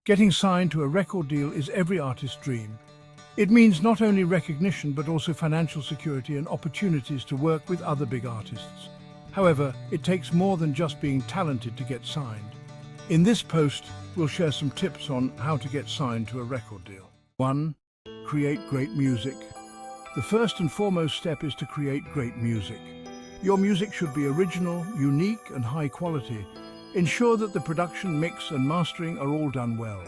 Getting signed to a record deal is every artist's dream. It means not only recognition but also financial security and opportunities to work with other big artists. However, it takes more than just being talented to get signed. In this post, we'll share some tips on how to get signed to a record deal. 1. Create great music. The first and foremost step is to create great music. Your music should be original, unique, and high quality. Ensure that the production, mix, and mastering are all done well.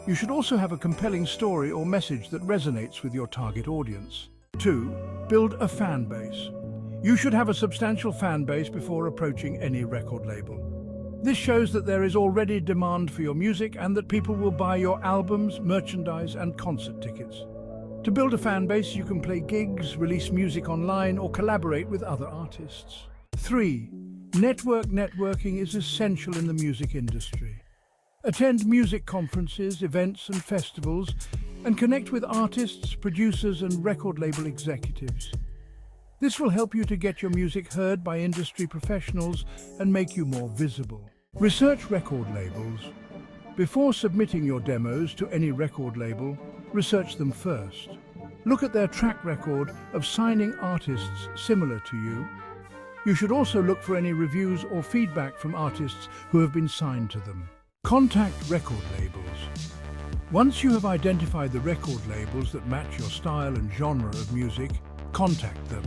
You should also have a compelling story or message that resonates with your target audience. 2. Build a fan base. You should have a substantial fan base before approaching any record label. This shows that there is already demand for your music and that people will buy your albums, merchandise, and concert tickets. To build a fan base, you can play gigs, release music online, or collaborate with other artists. 3. Networking is essential in the music industry. Attend music conferences, events, and festivals, and connect with artists, producers, and record label executives. This will help you to get your music heard by industry professionals and make you more visible. Research record labels. Before submitting your demos to any record label, research them first. Look at their track record of signing artists similar to you. You should also look for any reviews or feedback from artists who have been signed to them. Contact record labels. Once you have identified the record labels that match your style and genre of music, contact them.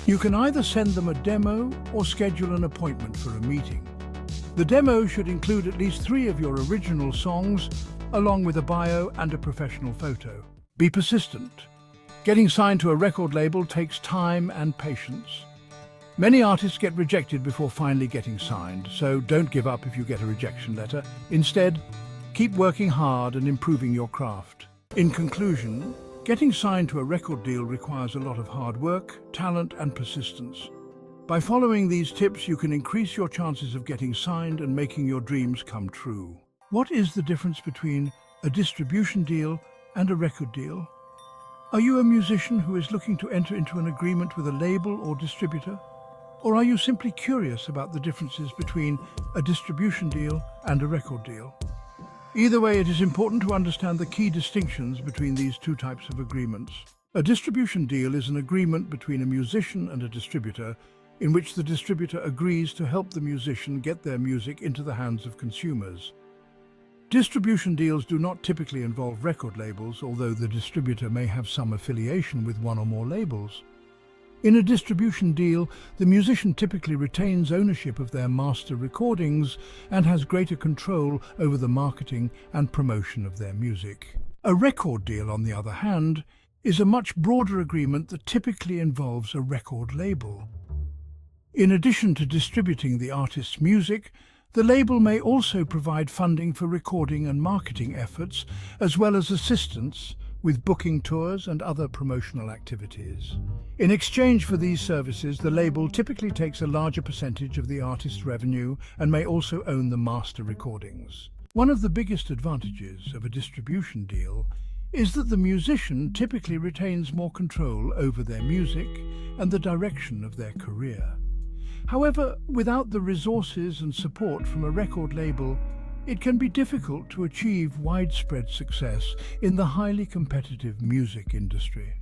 You can either send them a demo or schedule an appointment for a meeting. The demo should include at least 3 of your original songs, along with a bio and a professional photo. Be persistent. Getting signed to a record label takes time and patience. Many artists get rejected before finally getting signed, so don't give up if you get a rejection letter. Instead, keep working hard and improving your craft. In conclusion, getting signed to a record deal requires a lot of hard work, talent, and persistence. By following these tips, you can increase your chances of getting signed and making your dreams come true. What is the difference between a distribution deal and a record deal? Are you a musician who is looking to enter into an agreement with a label or distributor? Or are you simply curious about the differences between a distribution deal and a record deal? Either way, it is important to understand the key distinctions between these 2 types of agreements. A distribution deal is an agreement between a musician and a distributor in which the distributor agrees to help the musician get their music into the hands of consumers. Distribution deals do not typically involve record labels, although the distributor may have some affiliation with 1 or more labels. In a distribution deal, the musician typically retains ownership of their master recordings and has greater control over the marketing and promotion of their music. A record deal, on the other hand, is a much broader agreement that typically involves a record label. In addition to distributing the artist's music, the label may also provide funding for recording and marketing efforts, as well as assistance with booking tours and other promotional activities. In exchange for these services, the label typically takes a larger percentage of the artist's revenue and may also own the master recordings. One of the biggest advantages of a distribution deal is that the musician typically retains more control over their music and the direction of their career. However, without the resources and support from a record label, it can be difficult to achieve widespread success in the highly competitive music industry.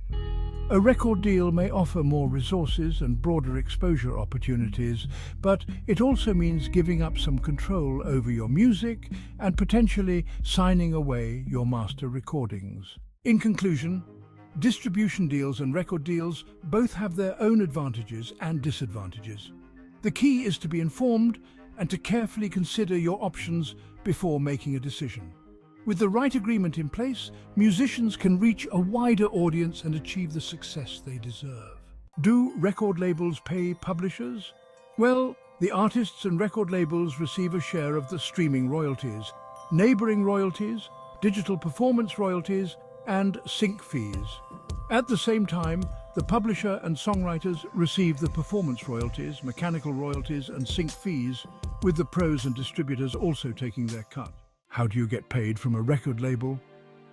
A record deal may offer more resources and broader exposure opportunities, but it also means giving up some control over your music and potentially signing away your master recordings. In conclusion, distribution deals and record deals both have their own advantages and disadvantages. The key is to be informed and to carefully consider your options before making a decision. With the right agreement in place, musicians can reach a wider audience and achieve the success they deserve. Do record labels pay publishers? Well, the artists and record labels receive a share of the streaming royalties, neighboring royalties, digital performance royalties, and sync fees. At the same time, the publisher and songwriters receive the performance royalties, mechanical royalties, and sync fees, with the pros and distributors also taking their cut. How do you get paid from a record label?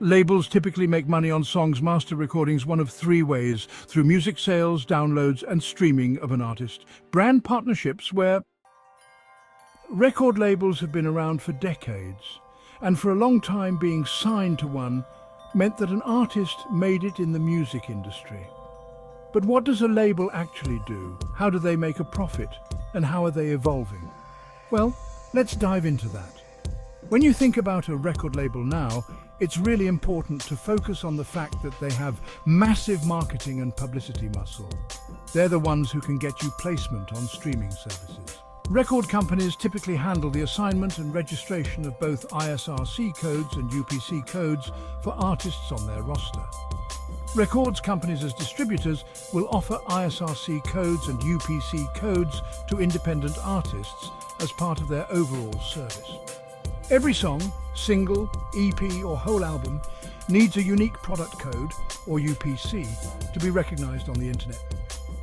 Labels typically make money on songs master recordings one of 3 ways: through music sales, downloads, and streaming of an artist. Brand partnerships, where record labels have been around for decades, and for a long time being signed to one meant that an artist made it in the music industry. But what does a label actually do? How do they make a profit? And how are they evolving? Well, let's dive into that. When you think about a record label now, it's really important to focus on the fact that they have massive marketing and publicity muscle. They're the ones who can get you placement on streaming services. Record companies typically handle the assignment and registration of both ISRC codes and UPC codes for artists on their roster. Records companies as distributors will offer ISRC codes and UPC codes to independent artists as part of their overall service. Every song, single, EP or whole album needs a unique product code, or UPC, to be recognized on the internet.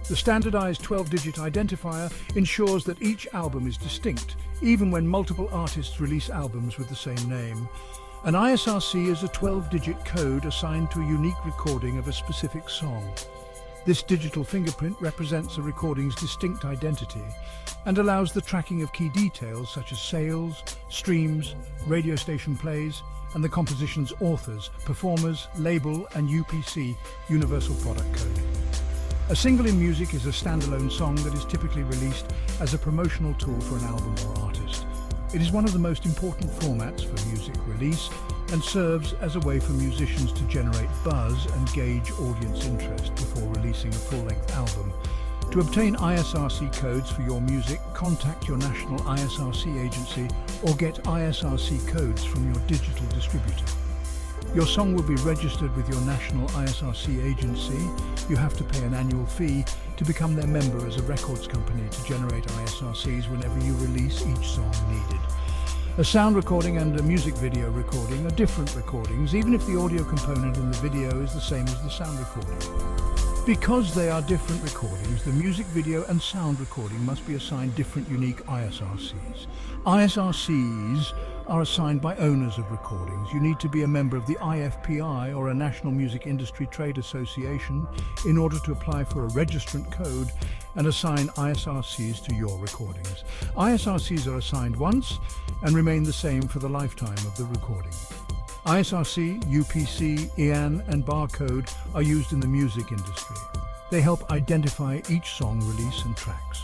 The standardized 12-digit identifier ensures that each album is distinct, even when multiple artists release albums with the same name. An ISRC is a 12-digit code assigned to a unique recording of a specific song. This digital fingerprint represents a recording's distinct identity and allows the tracking of key details such as sales, streams, radio station plays, and the composition's authors, performers, label, and UPC, Universal Product Code. A single in music is a standalone song that is typically released as a promotional tool for an album or artist. It is one of the most important formats for music release and serves as a way for musicians to generate buzz and gauge audience interest before releasing a full-length album. To obtain ISRC codes for your music, contact your national ISRC agency or get ISRC codes from your digital distributor. Your song will be registered with your national ISRC agency. You have to pay an annual fee to become their member as a records company to generate ISRCs whenever you release each song needed. A sound recording and a music video recording are different recordings, even if the audio component in the video is the same as the sound recording. Because they are different recordings, the music video and sound recording must be assigned different unique ISRCs. ISRCs are assigned by owners of recordings. You need to be a member of the IFPI or a National Music Industry Trade Association in order to apply for a registrant code and assign ISRCs to your recordings. ISRCs are assigned once and remain the same for the lifetime of the recording. ISRC, UPC, EAN and barcode are used in the music industry. They help identify each song release and tracks.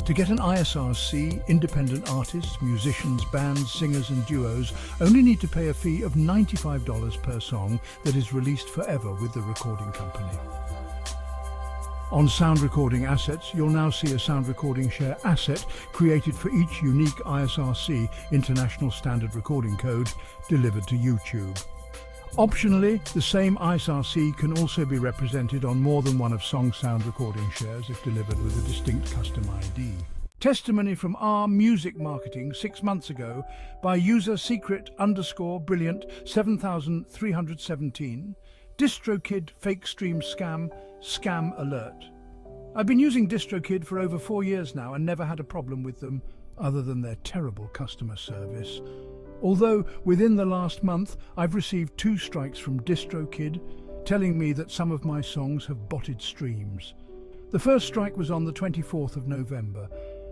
To get an ISRC, independent artists, musicians, bands, singers and duos only need to pay a fee of $95 per song that is released forever with the recording company. On sound recording assets, you'll now see a sound recording share asset created for each unique ISRC International Standard Recording Code delivered to YouTube. Optionally, the same ISRC can also be represented on more than one of song sound recording shares if delivered with a distinct custom ID. Testimony from our music marketing 6 months ago by user secret_brilliant 7317. DistroKid fake stream scam alert. I've been using DistroKid for over 4 years now and never had a problem with them other than their terrible customer service. Although within the last month I've received 2 strikes from DistroKid telling me that some of my songs have botted streams. The first strike was on the 24th of November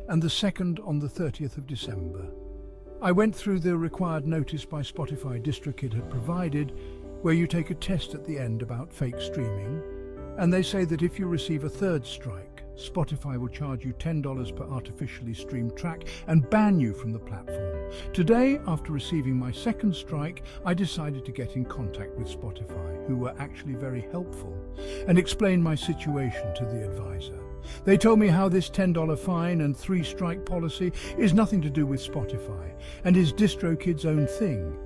and the second on the 30th of December. I went through the required notice by Spotify DistroKid had provided, where you take a test at the end about fake streaming, and they say that if you receive a third strike, Spotify will charge you $10 per artificially streamed track and ban you from the platform. Today, after receiving my second strike, I decided to get in contact with Spotify, who were actually very helpful, and explain my situation to the advisor. They told me how this $10 fine and 3-strike policy is nothing to do with Spotify and is DistroKid's own thing.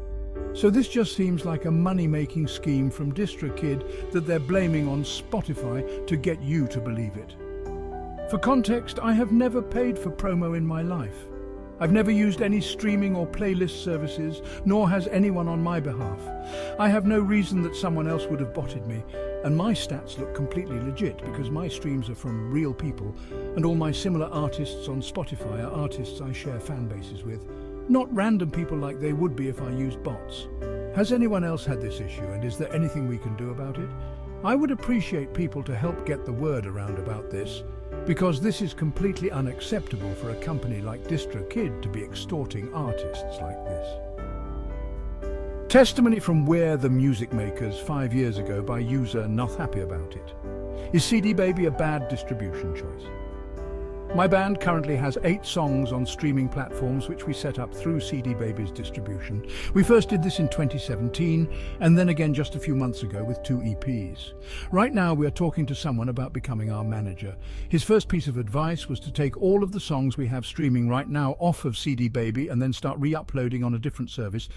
So this just seems like a money-making scheme from DistroKid that they're blaming on Spotify to get you to believe it. For context, I have never paid for promo in my life. I've never used any streaming or playlist services, nor has anyone on my behalf. I have no reason that someone else would have botted me, and my stats look completely legit because my streams are from real people, and all my similar artists on Spotify are artists I share fan bases with. Not random people like they would be if I used bots. Has anyone else had this issue, and is there anything we can do about it? I would appreciate people to help get the word around about this, because this is completely unacceptable for a company like DistroKid to be extorting artists like this. Testimony from Where the Music Makers 5 years ago by user Not Happy About It. Is CD Baby a bad distribution choice? My band currently has 8 songs on streaming platforms which we set up through CD Baby's distribution. We first did this in 2017 and then again just a few months ago with 2 EPs. Right now we are talking to someone about becoming our manager. His first piece of advice was to take all of the songs we have streaming right now off of CD Baby and then start re-uploading on a different service.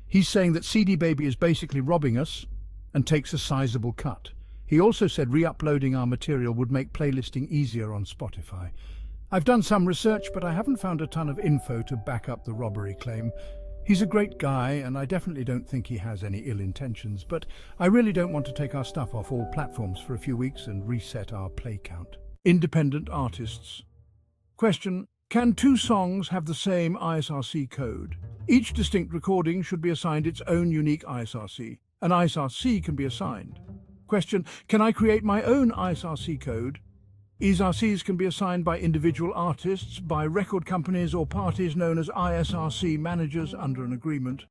He's saying that CD Baby is basically robbing us and takes a sizable cut. He also said re-uploading our material would make playlisting easier on Spotify. I've done some research, but I haven't found a ton of info to back up the robbery claim. He's a great guy, and I definitely don't think he has any ill intentions, but I really don't want to take our stuff off all platforms for a few weeks and reset our play count. Independent artists. Question: can 2 songs have the same ISRC code? Each distinct recording should be assigned its own unique ISRC. An ISRC can be assigned. Question: can I create my own ISRC code? ISRCs can be assigned by individual artists, by record companies or parties known as ISRC managers under an agreement.